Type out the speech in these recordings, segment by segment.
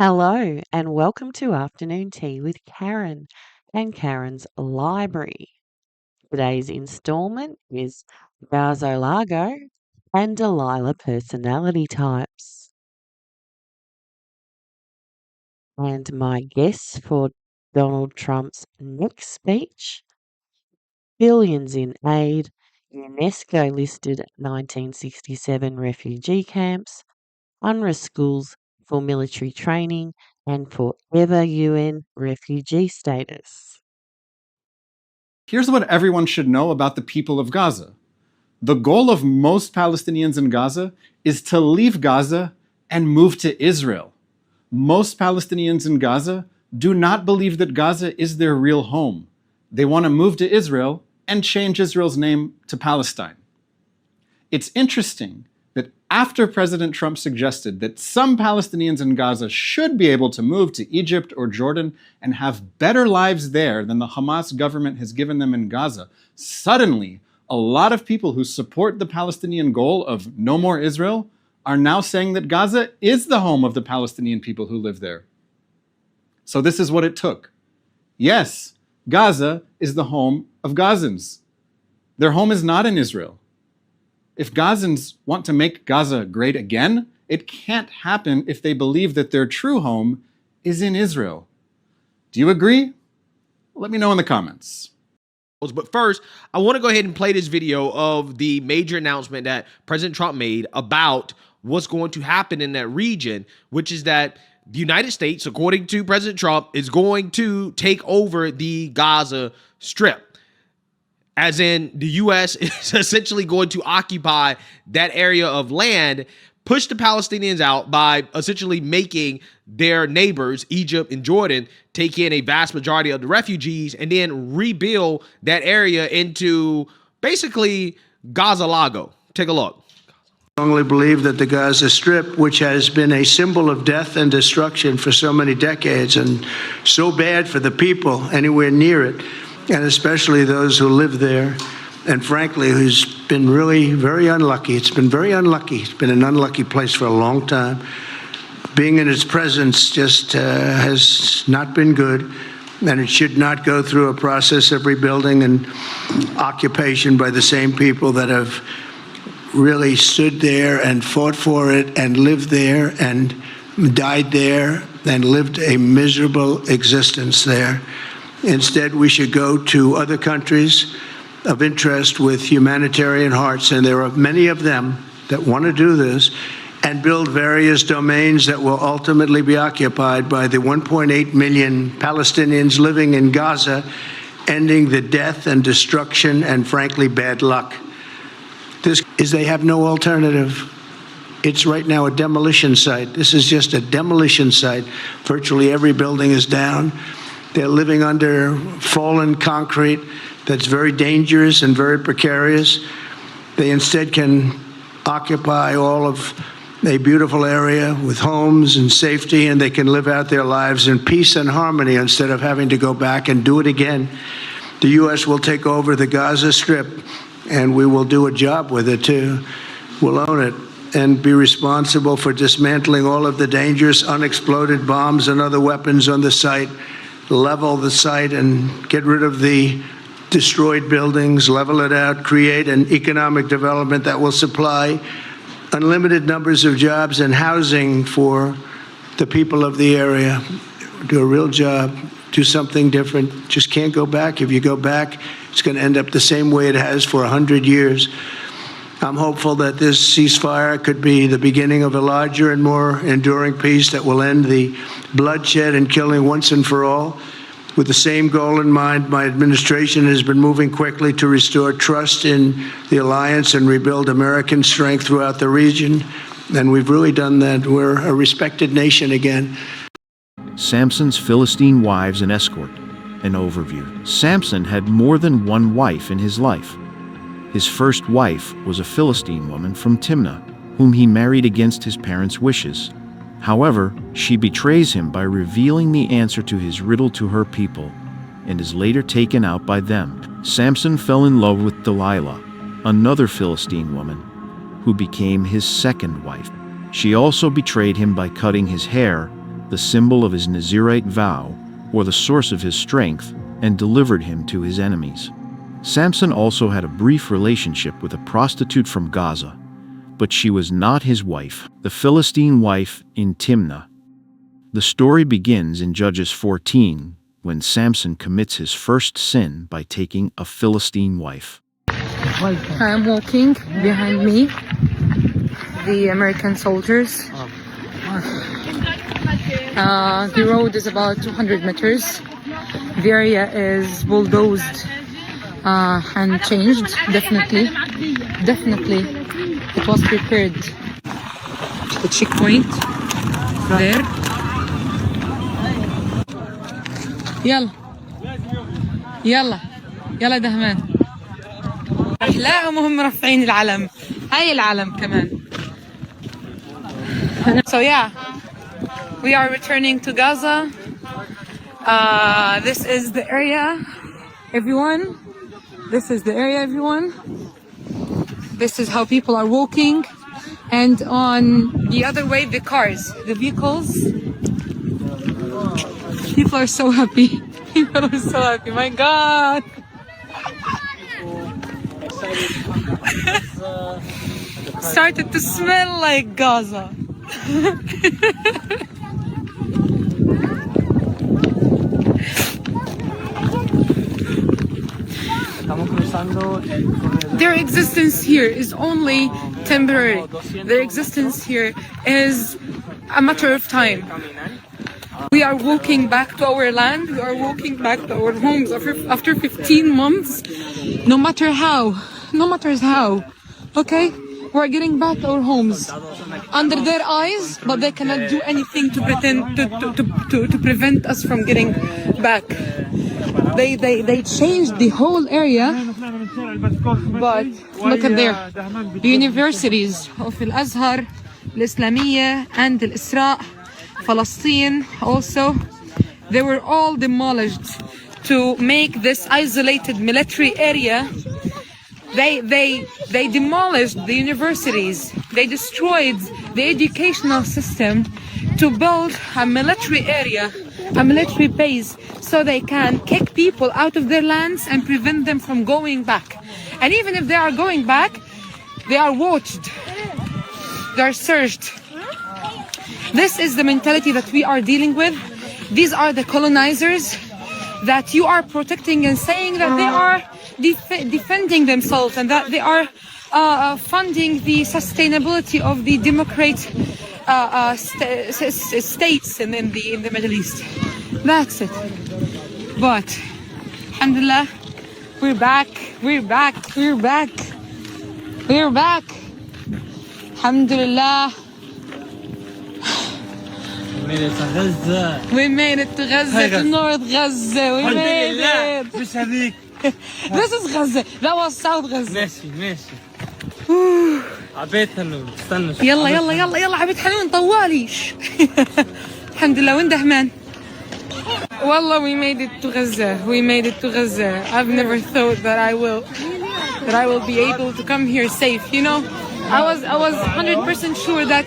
Hello, and welcome to Afternoon Tea with Karen and Karen's Library. Today's installment is Gazo-O-Lago and Delilha personality types. And my guests for Donald Trump's next speech: billions in aid, UNESCO listed 1967 refugee camps, UNRWA schools for military training, and forever UN refugee status. Here's what everyone should know about the people of Gaza. The goal of most Palestinians in Gaza is to leave Gaza and move to Israel. Most Palestinians in Gaza do not believe that Gaza is their real home. They want to move to Israel and change Israel's name to Palestine. It's interesting that after President Trump suggested that some Palestinians in Gaza should be able to move to Egypt or Jordan and have better lives there than the Hamas government has given them in Gaza, suddenly a lot of people who support the Palestinian goal of no more Israel are now saying that Gaza is the home of the Palestinian people who live there. So this is what it took. Yes, Gaza is the home of Gazans. Their home is not in Israel. If Gazans want to make Gaza great again, it can't happen if they believe that their true home is in Israel. Do you agree? Let me know in the comments. But first, I want to go ahead and play this video of the major announcement that President Trump made about what's going to happen in that region, which is that the United States, according to President Trump, is going to take over the Gaza Strip. As in, the U.S. is essentially going to occupy that area of land, push the Palestinians out by essentially making their neighbors, Egypt and Jordan, take in a vast majority of the refugees and then rebuild that area into basically Gazo-O-Lago. Take a look. I strongly believe that the Gaza Strip, which has been a symbol of death and destruction for so many decades and so bad for the people anywhere near it, and especially those who live there, and frankly, who's been really very unlucky. It's been very unlucky. It's been an unlucky place for a long time. Being in its presence just has not been good, and it should not go through a process of rebuilding and occupation by the same people that have really stood there and fought for it and lived there and died there and lived a miserable existence there. Instead, we should go to other countries of interest with humanitarian hearts, and there are many of them that want to do this, and build various domains that will ultimately be occupied by the 1.8 million Palestinians living in Gaza, ending the death and destruction and, frankly, bad luck. This is they have no alternative. It's right now a demolition site. This is just a demolition site. Virtually every building is down. They're living under fallen concrete that's very dangerous and very precarious. They instead can occupy all of a beautiful area with homes and safety, and they can live out their lives in peace and harmony instead of having to go back and do it again. The U.S. will take over the Gaza Strip, and we will do a job with it, too. We'll own it and be responsible for dismantling all of the dangerous unexploded bombs and other weapons on the site, level the site and get rid of the destroyed buildings, level it out, create an economic development that will supply unlimited numbers of jobs and housing for the people of the area. Do a real job, do something different. Just can't go back. If you go back, it's going to end up the same way it has for 100 years. I'm hopeful that this ceasefire could be the beginning of a larger and more enduring peace that will end the bloodshed and killing once and for all. With the same goal in mind, my administration has been moving quickly to restore trust in the alliance and rebuild American strength throughout the region. And we've really done that. We're a respected nation again. Samson's Philistine wives and escort. An overview. Samson had more than one wife in his life. His first wife was a Philistine woman from Timnah, whom he married against his parents' wishes. However, she betrays him by revealing the answer to his riddle to her people, and is later taken out by them. Samson fell in love with Delilha, another Philistine woman, who became his second wife. She also betrayed him by cutting his hair the symbol of his Nazirite vow, or the source of his strength, and delivered him to his enemies. Samson also had a brief relationship with a prostitute from Gaza, but she was not his wife, the Philistine wife in Timnah. The story begins in Judges 14, when Samson commits his first sin by taking a Philistine wife. I'm walking behind me, the American soldiers. The road is about 200 meters. The area is bulldozed and changed, definitely. It was prepared. The checkpoint there. يلا يلا يلا دهمان. لا مهم مرفعين العلم. هاي العلم كمان. So yeah, we are returning to Gaza. This is the area, everyone. This is the area, everyone. This is how people are walking. And on the other way, the cars, the vehicles. People are so happy. People are so happy. My God. Started to smell like Gaza. Their existence here is only temporary. Their existence here is a matter of time. We are walking back to our land. We are walking back to our homes after 15 months. No matter how. Okay? We're getting back to our homes under their eyes, but they cannot do anything to pretend to prevent us from getting back. They changed the whole area, but look at there. The universities of Al-Azhar, Al-Islamiyya and Al-Isra, Palestine also, they were all demolished to make this isolated military area. They demolished the universities. They destroyed the educational system to build a military area, a military base, so they can kick people out of their lands and prevent them from going back. And even if they are going back, they are watched. They are searched. This is the mentality that we are dealing with. These are the colonizers that you are protecting and saying that they are defending themselves and that they are funding the sustainability of the democratic states in the Middle East. That's it. But alhamdulillah, we're back. Alhamdulillah. We made it to Gaza, to North Gaza. We made it. This is Gaza. That was South Gaza. ماشي عبيت حنون استنى يلا عبيد حنون طواليش. الحمد لله. وين دهمان؟ Wallah, we made it to Gaza. I've never thought that I will be able to come here safe. You know, I was 100% sure that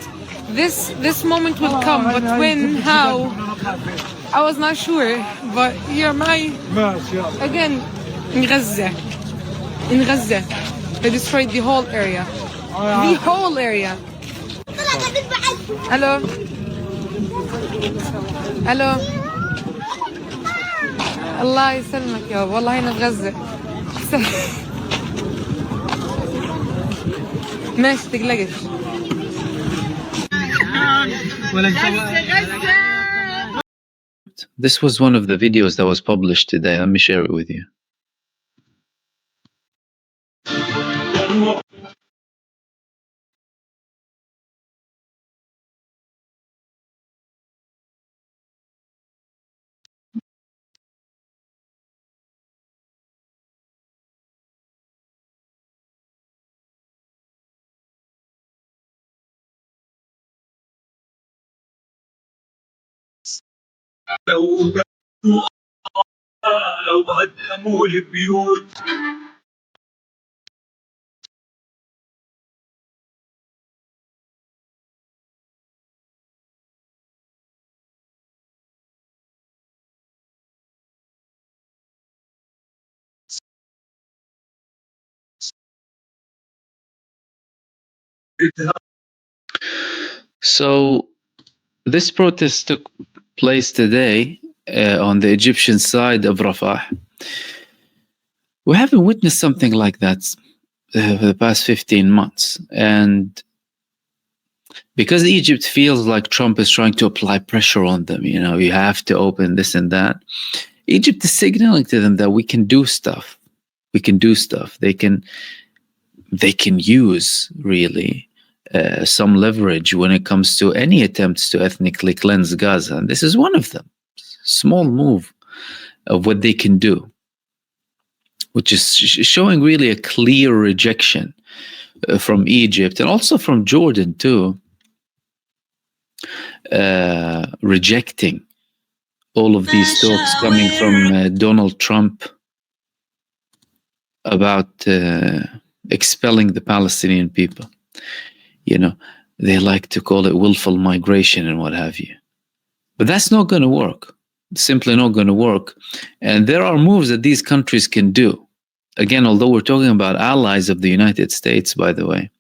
this moment would come, but when, how, I was not sure. But here am I again in Gaza. They destroyed the whole area. Hello. الله يسلمك يا بابا. والله هنا في غزة. ماشي تقلقش. This was one of the videos that was published today. Let me share it with you. لو هدموا البيوت So this protest took place today on the Egyptian side of Rafah. We haven't witnessed something like that for the past 15 months. And because Egypt feels like Trump is trying to apply pressure on them, you know, you have to open this and that. Egypt is signaling to them that we can do stuff. We can do stuff. They can use really some leverage when it comes to any attempts to ethnically cleanse Gaza. And this is one of them. Small move of what they can do, which is showing really a clear rejection from Egypt and also from Jordan too, rejecting all of these talks coming from Donald Trump about expelling the Palestinian people. You know, they like to call it willful migration and what have you. But that's not going to work. It's simply not going to work. And there are moves that these countries can do. Again, although we're talking about allies of the United States, by the way.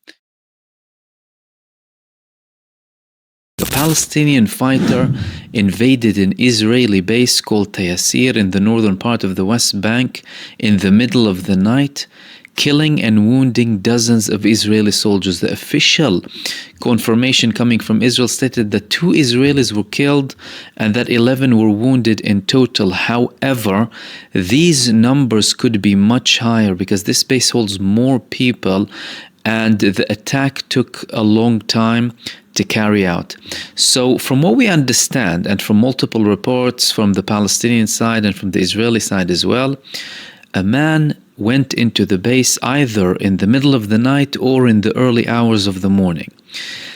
A Palestinian fighter invaded an Israeli base called Tayassir in the northern part of the West Bank in the middle of the night, killing and wounding dozens of Israeli soldiers. The official confirmation coming from Israel stated that 2 Israelis were killed and that 11 were wounded in total. However, these numbers could be much higher because this base holds more people and the attack took a long time to carry out. So from what we understand, and from multiple reports from the Palestinian side and from the Israeli side as well, a man went into the base either in the middle of the night or in the early hours of the morning.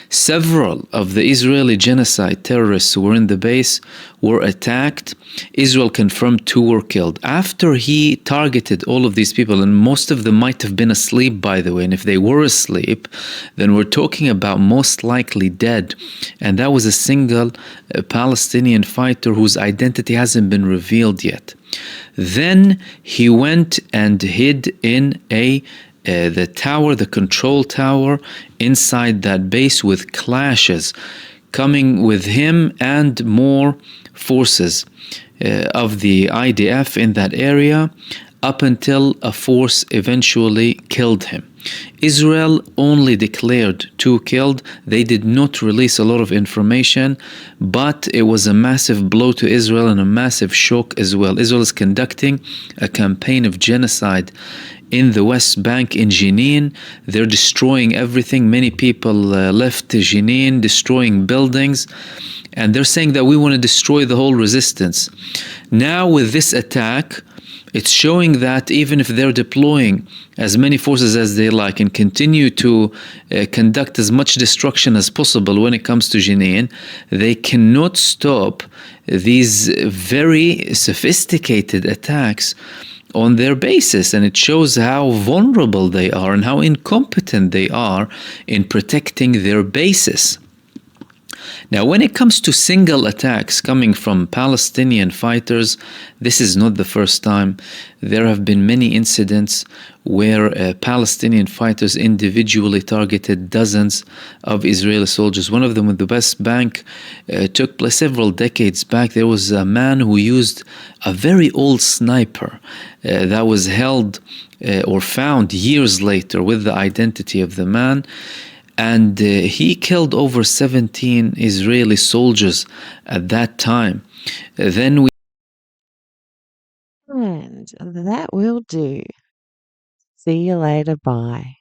Several of the Israeli genocide terrorists who were in the base were attacked. Israel confirmed 2 were killed. After he targeted all of these people, and most of them might have been asleep, by the way, and if they were asleep, then we're talking about most likely dead. And that was a single Palestinian fighter whose identity hasn't been revealed yet. Then he went and hid in the tower, the control tower inside that base, with clashes coming with him and more forces of the IDF in that area, up until a force eventually killed him. Israel only declared 2 killed. They did not release a lot of information, but it was a massive blow to Israel and a massive shock as well. Israel is conducting a campaign of genocide in the West Bank, in Jenin. They're destroying everything. Many people left Jenin, destroying buildings, and they're saying that we want to destroy the whole resistance. Now with this attack, it's showing that even if they're deploying as many forces as they like and continue to conduct as much destruction as possible when it comes to Jenin, they cannot stop these very sophisticated attacks on their basis. And it shows how vulnerable they are and how incompetent they are in protecting their bases. Now, when it comes to single attacks coming from Palestinian fighters, this is not the first time. There have been many incidents where Palestinian fighters individually targeted dozens of Israeli soldiers. One of them in the West Bank took place several decades back. There was a man who used a very old sniper that was held or found years later with the identity of the man. And he killed over 17 Israeli soldiers at that time. Then And that will do. See you later. Bye.